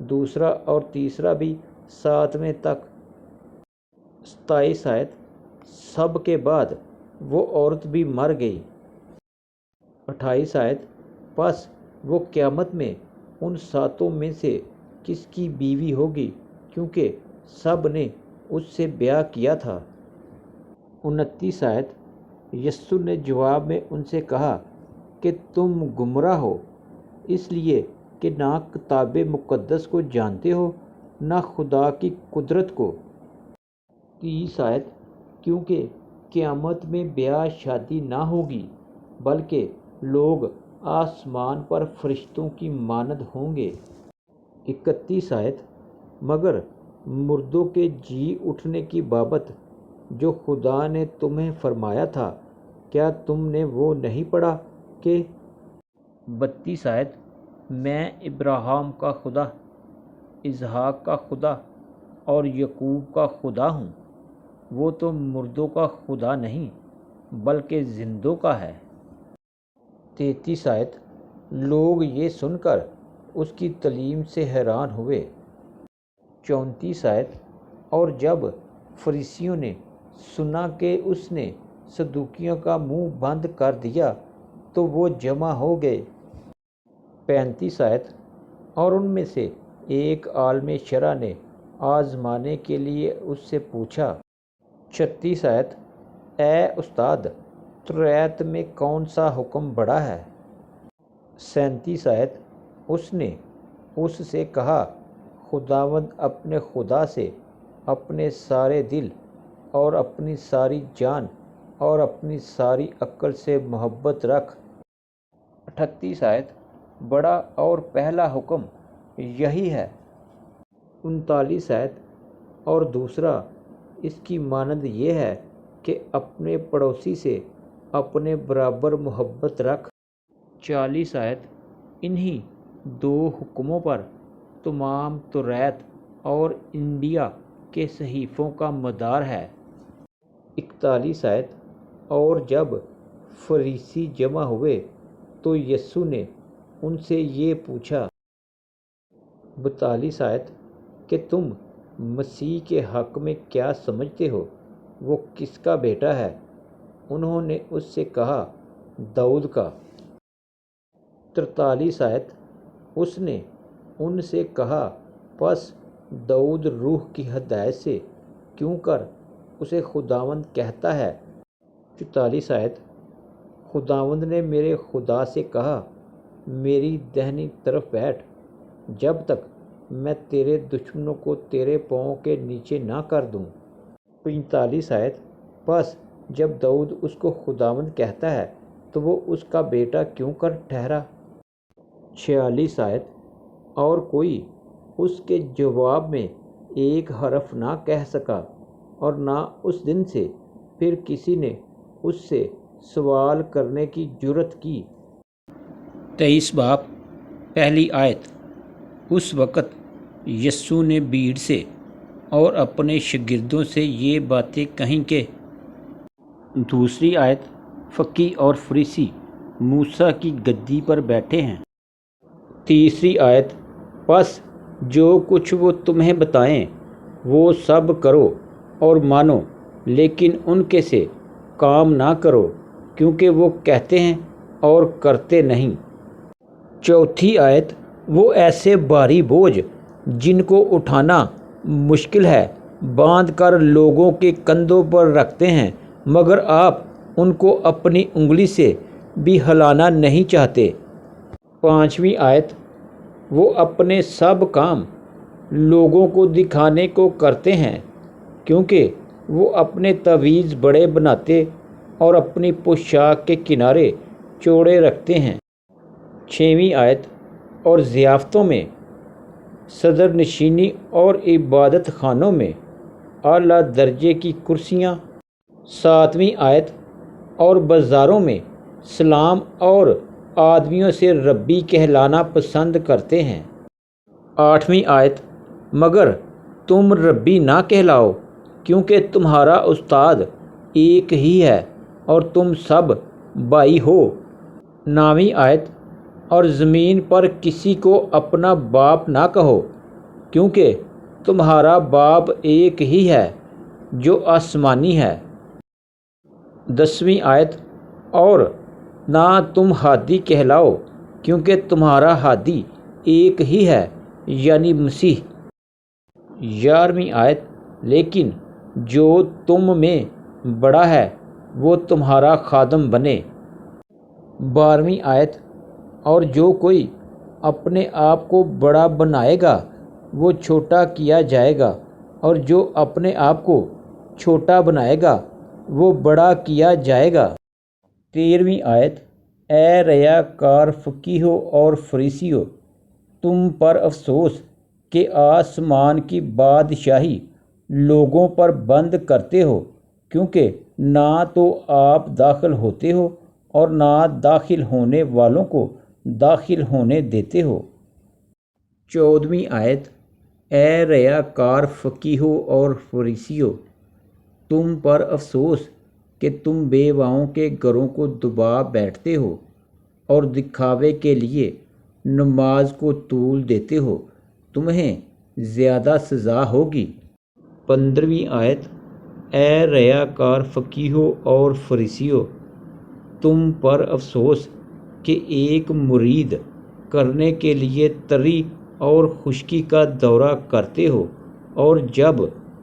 دوسرا اور تیسرا بھی 7ویں تک۔ 27 آیت، سب کے بعد وہ عورت بھی مر گئی۔ 28 آیت، پس وہ قیامت میں ان 7 میں سے کس کی بیوی ہوگی کیونکہ سب نے اس سے بیاہ کیا تھا۔ 29 آیت، یسوع نے جواب میں ان سے کہا کہ تم گمراہ ہو، اس لیے کہ نہ کتاب مقدس کو جانتے ہو نہ خدا کی قدرت کو۔ 30 آیت، کیونکہ قیامت میں بیاہ شادی نہ ہوگی بلکہ لوگ آسمان پر فرشتوں کی مانند ہوں گے۔ 31 آیت، مگر مردوں کے جی اٹھنے کی بابت جو خدا نے تمہیں فرمایا تھا، کیا تم نے وہ نہیں پڑھا کہ 32 آیت، میں ابراہیم کا خدا، اسحاق کا خدا اور یعقوب کا خدا ہوں۔ وہ تو مردوں کا خدا نہیں بلکہ زندوں کا ہے۔ 33 آیت، لوگ یہ سن کر اس کی تعلیم سے حیران ہوئے۔ 34 آیت، اور جب فریسیوں نے سنا کہ اس نے صدوقیوں کا منہ بند کر دیا تو وہ جمع ہو گئے۔ 35 آیت، اور ان میں سے ایک عالم شرع نے آزمانے کے لیے اس سے پوچھا۔ 36 آیت، اے استاد، توریت میں کون سا حکم بڑا ہے؟ 37 آیت، اس نے اس سے کہا، خداوند اپنے خدا سے اپنے سارے دل اور اپنی ساری جان اور اپنی ساری عقل سے محبت رکھ۔ 38 آیت، بڑا اور پہلا حکم یہی ہے۔ 39 آیت، اور دوسرا اس کی مانند یہ ہے کہ اپنے پڑوسی سے اپنے برابر محبت رکھ۔ 40 آیت، انہی 2 حکموں پر تمام توریت اور انبیاء کے صحیفوں کا مدار ہے۔ 41 آیت، اور جب فریسی جمع ہوئے تو یسوع نے ان سے یہ پوچھا۔ 42 آیت، کہ تم مسیح کے حق میں کیا سمجھتے ہو، وہ کس کا بیٹا ہے؟ انہوں نے اس سے کہا، داؤد کا۔ 43 آیت، اس نے ان سے کہا، پس داؤد روح کی ہدایت سے کیوں کر اسے خداوند کہتا ہے؟ 44 آیت، خداوند نے میرے خدا سے کہا، میری دہنی طرف بیٹھ، جب تک میں تیرے دشمنوں کو تیرے پاؤں کے نیچے نہ کر دوں۔ 45 آیت، پس جب داؤد اس کو خداوند کہتا ہے تو وہ اس کا بیٹا کیوں کر ٹھہرا؟ 46 آیت، اور کوئی اس کے جواب میں ایک حرف نہ کہہ سکا اور نہ اس دن سے پھر کسی نے اس سے سوال کرنے کی جرأت کی۔ 23 باب پہلی آیت، اس وقت یسوع نے بھیڑ سے اور اپنے شاگردوں سے یہ باتیں کہیں کہ دوسری آیت، فقی اور فریسی موسیٰ کی گدی پر بیٹھے ہیں۔ تیسری آیت، پس جو کچھ وہ تمہیں بتائیں وہ سب کرو اور مانو، لیکن ان کے سے کام نہ کرو کیونکہ وہ کہتے ہیں اور کرتے نہیں۔ چوتھی آیت، وہ ایسے بھاری بوجھ جن کو اٹھانا مشکل ہے باندھ کر لوگوں کے کندھوں پر رکھتے ہیں مگر آپ ان کو اپنی انگلی سے بھی ہلانا نہیں چاہتے۔ پانچویں آیت، وہ اپنے سب کام لوگوں کو دکھانے کو کرتے ہیں کیونکہ وہ اپنے تعویذ بڑے بناتے اور اپنی پوشاک کے کنارے چوڑے رکھتے ہیں۔ چھویں آیت، اور ضیافتوں میں، صدر نشینی اور عبادت خانوں میں اعلیٰ درجے کی کرسیاں۔ ساتویں آیت، اور بازاروں میں سلام اور آدمیوں سے ربی کہلانا پسند کرتے ہیں۔ آٹھویں آیت، مگر تم ربی نہ کہلاؤ کیونکہ تمہارا استاد ایک ہی ہے اور تم سب بھائی ہو۔ نویں آیت، اور زمین پر کسی کو اپنا باپ نہ کہو کیونکہ تمہارا باپ ایک ہی ہے جو آسمانی ہے۔ 10ویں آیت، اور نہ تم ہادی کہلاؤ کیونکہ تمہارا ہادی ایک ہی ہے یعنی مسیح۔ 11ویں آیت، لیکن جو تم میں بڑا ہے وہ تمہارا خادم بنے۔ 12ویں آیت، اور جو کوئی اپنے آپ کو بڑا بنائے گا وہ چھوٹا کیا جائے گا، اور جو اپنے آپ کو چھوٹا بنائے گا وہ بڑا کیا جائے گا۔ 13ویں آیت، اے ریا کار فقیہوں اور فریسیوں، تم پر افسوس کہ آسمان کی بادشاہی لوگوں پر بند کرتے ہو، کیونکہ نہ تو آپ داخل ہوتے ہو اور نہ داخل ہونے والوں کو داخل ہونے دیتے ہو۔ 14ویں آیت، اے ریا کار فقیہوں اور فریسیوں، تم پر افسوس کہ تم بیواؤں کے گھروں کو دبا بیٹھتے ہو اور دکھاوے کے لیے نماز کو طول دیتے ہو، تمہیں زیادہ سزا ہوگی۔ 15ویں آیت، اے ریا کار فقیہوں اور فریسیوں، تم پر افسوس کہ ایک مرید کرنے کے لیے تری اور خشکی کا دورہ کرتے ہو، اور جب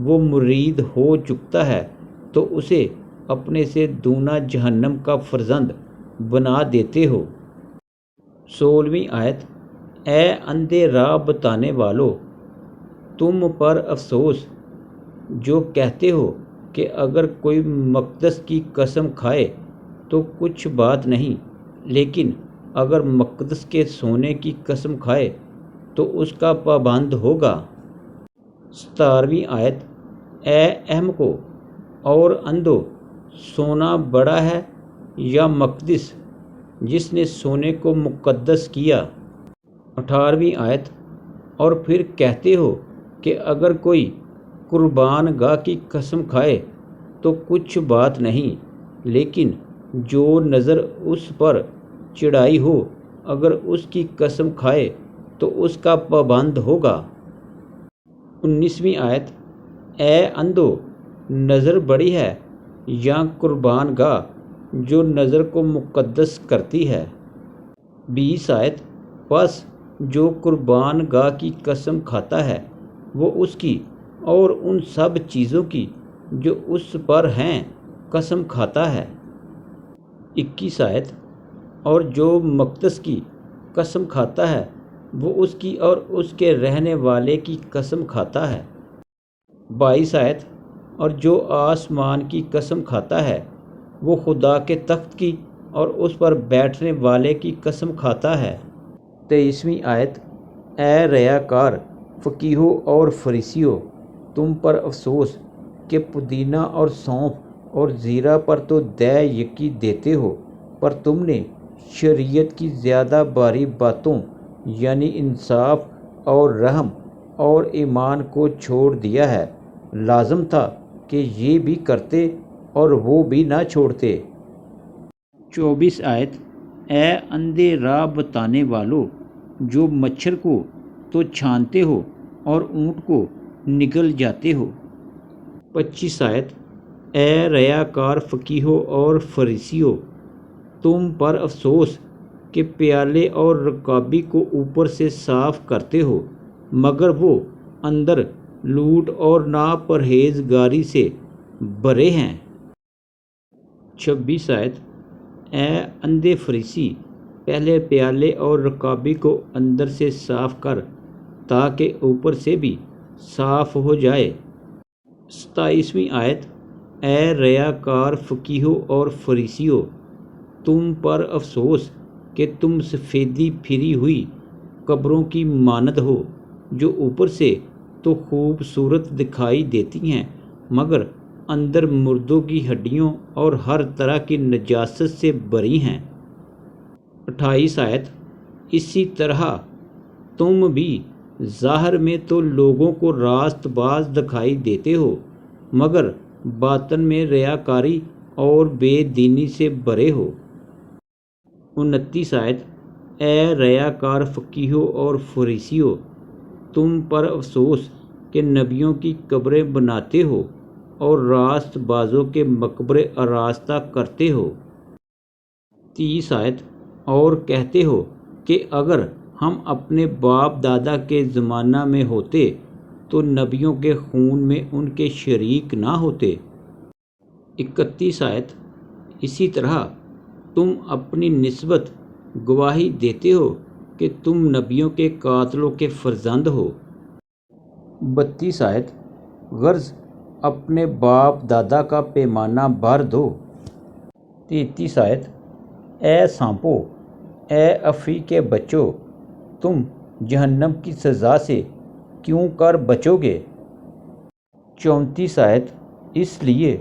وہ مرید ہو چکتا ہے تو اسے اپنے سے دونا جہنم کا فرزند بنا دیتے ہو۔ 16ویں آیت، اے اندھے راہ بتانے والو، تم پر افسوس جو کہتے ہو کہ اگر کوئی مقدس کی قسم کھائے تو کچھ بات نہیں، لیکن اگر مقدس کے سونے کی قسم کھائے تو اس کا پابند ہوگا۔ 17ویں آیت، اے احمقو اور اندھو، سونا بڑا ہے یا مقدس جس نے سونے کو مقدس کیا۔ 18ویں آیت، اور پھر کہتے ہو کہ اگر کوئی قربان گاہ کی قسم کھائے تو کچھ بات نہیں، لیکن جو نظر اس پر چڑھائی ہو اگر اس کی قسم کھائے تو اس کا پابند ہوگا۔ 19ویں آیت، اے اندھو، نظر بڑی ہے یا قربان گاہ جو نظر کو مقدس کرتی ہے۔ 20 آیت، پس جو قربان گاہ کی قسم کھاتا ہے وہ اس کی اور ان سب چیزوں کی جو اس پر ہیں قسم کھاتا ہے۔ 21 آیت، اور جو مقدس کی قسم کھاتا ہے وہ اس کی اور اس کے رہنے والے کی قسم کھاتا ہے۔ 22 آیت، اور جو آسمان کی قسم کھاتا ہے وہ خدا کے تخت کی اور اس پر بیٹھنے والے کی قسم کھاتا ہے۔ 23ویں آیت، اے ریا کار فقیہوں اور فریسیوں، تم پر افسوس کہ پودینہ اور سونف اور زیرہ پر تو دے یقی دیتے ہو، پر تم نے شریعت کی زیادہ باری باتوں یعنی انصاف اور رحم اور ایمان کو چھوڑ دیا ہے۔ لازم تھا کہ یہ بھی کرتے اور وہ بھی نہ چھوڑتے۔ 24 آیت، اے اندھے راہ بتانے والو، جو مچھر کو تو چھانتے ہو اور اونٹ کو نگل جاتے ہو۔ 25 آیت، اے ریا کار فقیہوں اور فریسیوں، تم پر افسوس کہ پیالے اور رکابی کو اوپر سے صاف کرتے ہو مگر وہ اندر لوٹ اور ناپرہیزگاری سے بھرے ہیں۔ 26 آیت، اے اندھے فریسی، پہلے پیالے اور رکابی کو اندر سے صاف کر تاکہ اوپر سے بھی صاف ہو جائے۔ 27ویں آیت، اے ریا کار فقیہوں اور فریسیوں، تم پر افسوس کہ تم سفیدی پھری ہوئی قبروں کی مانند ہو، جو اوپر سے تو خوبصورت دکھائی دیتی ہیں مگر اندر مردوں کی ہڈیوں اور ہر طرح کی نجاست سے بھری ہیں۔ 28 آیت، اسی طرح تم بھی ظاہر میں تو لوگوں کو راست باز دکھائی دیتے ہو مگر باطن میں ریاکاری اور بے دینی سے بھرے ہو۔ 29 آیت، اے ریا کار فقیہوں اور فریسیوں، تم پر افسوس کہ نبیوں کی قبریں بناتے ہو اور راست بازوں کے مقبرے آراستہ کرتے ہو۔ 30 آیت اور کہتے ہو کہ اگر ہم اپنے باپ دادا کے زمانہ میں ہوتے تو نبیوں کے خون میں ان کے شریک نہ ہوتے۔ 31 آیت اسی طرح تم اپنی نسبت گواہی دیتے ہو کہ تم نبیوں کے قاتلوں کے فرزند ہو۔ 32 آیت غرض اپنے باپ دادا کا پیمانہ بھر دو۔ 33 آیت اے سانپو، اے افی کے بچوں، تم جہنم کی سزا سے کیوں کر بچو گے؟ 34 آیت اس لیے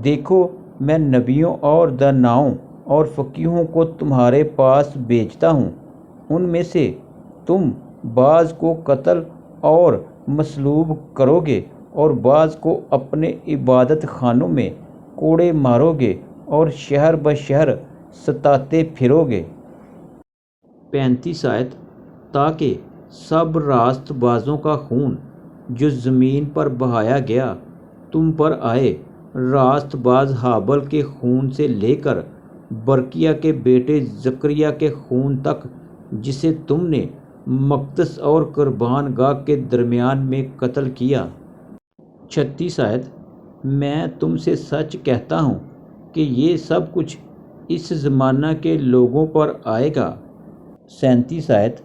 دیکھو میں نبیوں اور داناؤں اور فقیہوں کو تمہارے پاس بھیجتا ہوں، ان میں سے تم بعض کو قتل اور مصلوب کرو گے اور بعض کو اپنے عبادت خانوں میں کوڑے مارو گے اور شہر بشہر ستاتے پھرو گے۔ 35 آیت تاکہ سب راست بازوں کا خون جو زمین پر بہایا گیا تم پر آئے، راست باز ہابل کے خون سے لے کر برکیہ کے بیٹے زکریا کے خون تک، جسے تم نے مقدس اور قربان گاہ کے درمیان میں قتل کیا۔ 36 آیت میں تم سے سچ کہتا ہوں کہ یہ سب کچھ اس زمانہ کے لوگوں پر آئے گا۔ 37 آیت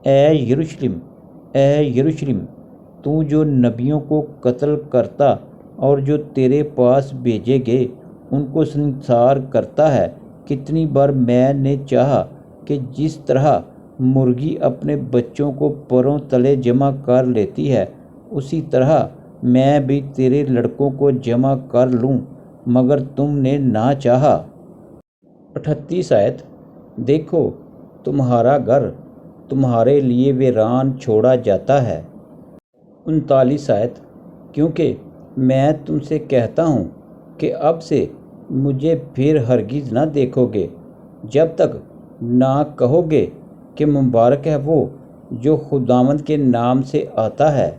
اے یروشلم، اے یروشلم، تو جو نبیوں کو قتل کرتا اور جو تیرے پاس بھیجے گئے ان کو سنسار کرتا ہے، کتنی بار میں نے چاہا کہ جس طرح مرغی اپنے بچوں کو پروں تلے جمع کر لیتی ہے اسی طرح میں بھی تیرے لڑکوں کو جمع کر لوں، مگر تم نے نہ چاہا۔ 38 آیت دیکھو تمہارا گھر تمہارے لیے ویران چھوڑا جاتا ہے۔ 39 آیت کیونکہ میں تم سے کہتا ہوں کہ اب سے مجھے پھر ہرگز نہ دیکھو گے، جب تک نہ کہو گے کہ مبارک ہے وہ جو خداوند کے نام سے آتا ہے۔